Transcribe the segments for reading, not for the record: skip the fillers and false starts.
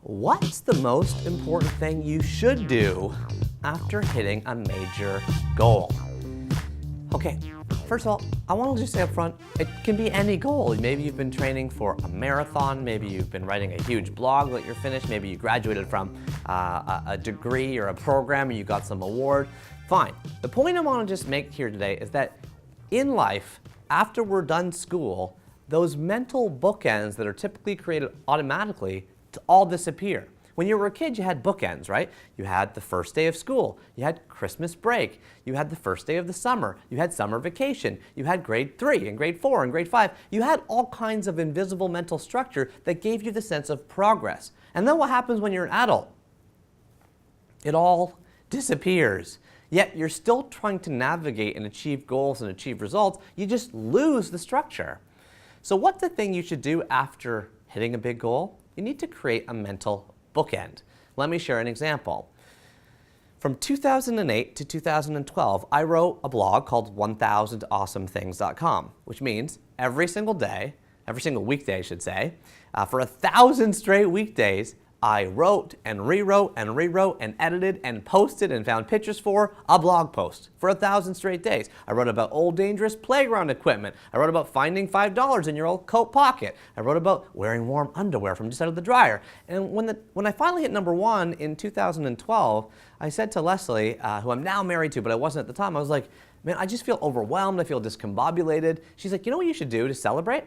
What's the most important thing you should do after hitting a major goal? Okay, first of all, I want to just say up front, it can be any goal. Maybe you've been training for a marathon, maybe you've been writing a huge blog that you're finished, maybe you graduated from a degree or a program or you got some award. Fine. The point I want to just make here today is that in life, after we're done school, those mental bookends that are typically created automatically to all disappear. When you were a kid, you had bookends, right? You had the first day of school, you had Christmas break, you had the first day of the summer, you had summer vacation, you had grade 3 and grade 4 and grade 5. You had all kinds of invisible mental structure that gave you the sense of progress. And then what happens when you're an adult? It all disappears. Yet you're still trying to navigate and achieve goals and achieve results. You just lose the structure. So what's the thing you should do after hitting a big goal? You need to create a mental bookend. Let me share an example. From 2008 to 2012, I wrote a blog called 1000awesomethings.com, which means every single weekday I should say, for 1,000 straight weekdays, I wrote and rewrote and edited and posted and found pictures for a blog post for 1,000 straight days. I wrote about old dangerous playground equipment. I wrote about finding $5 in your old coat pocket. I wrote about wearing warm underwear from just out of the dryer. And when I finally hit #1 in 2012, I said to Leslie, who I'm now married to, but I wasn't at the time, I was like, man, I just feel overwhelmed. I feel discombobulated. She's like, you know what you should do to celebrate?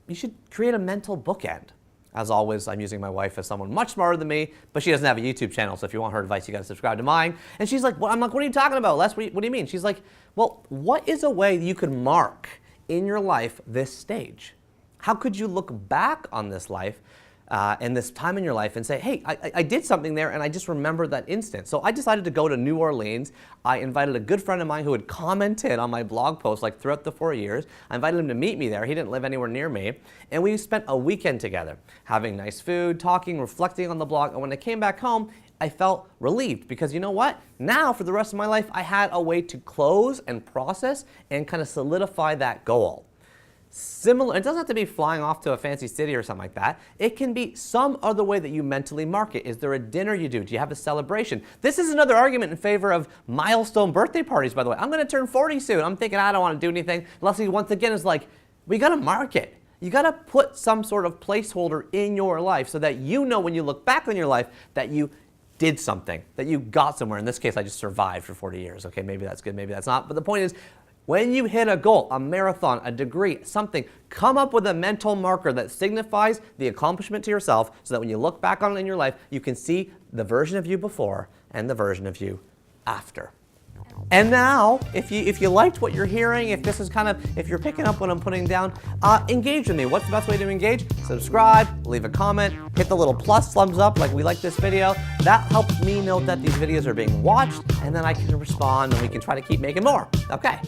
You should create a mental bookend. As always, I'm using my wife as someone much smarter than me, but she doesn't have a YouTube channel, so if you want her advice, you gotta subscribe to mine. And she's like, I'm like, what are you talking about, Les? What do you mean? She's like, well, what is a way you could mark in your life this stage? How could you look back on this life and this time in your life and say, hey, I did something there and I just remembered that instant. So I decided to go to New Orleans. I invited a good friend of mine who had commented on my blog post like throughout the 4 years. I invited him to meet me there. He didn't live anywhere near me. And we spent a weekend together, having nice food, talking, reflecting on the blog. And when I came back home, I felt relieved because you know what? Now for the rest of my life, I had a way to close and process and kind of solidify that goal. Similar, it doesn't have to be flying off to a fancy city or something like that. It can be some other way that you mentally mark it. Is there a dinner you do? Do you have a celebration? This is another argument in favor of milestone birthday parties, by the way. I'm going to turn 40 soon. I'm thinking I don't want to do anything. Leslie, once again, is like, we got to mark it. You got to put some sort of placeholder in your life so that you know when you look back on your life that you did something, that you got somewhere. In this case, I just survived for 40 years. Okay, maybe that's good, maybe that's not. But the point is, when you hit a goal, a marathon, a degree, something, come up with a mental marker that signifies the accomplishment to yourself so that when you look back on it in your life, you can see the version of you before and the version of you after. And now, if you liked what you're hearing, if you're picking up what I'm putting down, engage with me. What's the best way to engage? Subscribe, leave a comment, hit the little plus thumbs up like we like this video. That helps me know that these videos are being watched, and then I can respond and we can try to keep making more. Okay.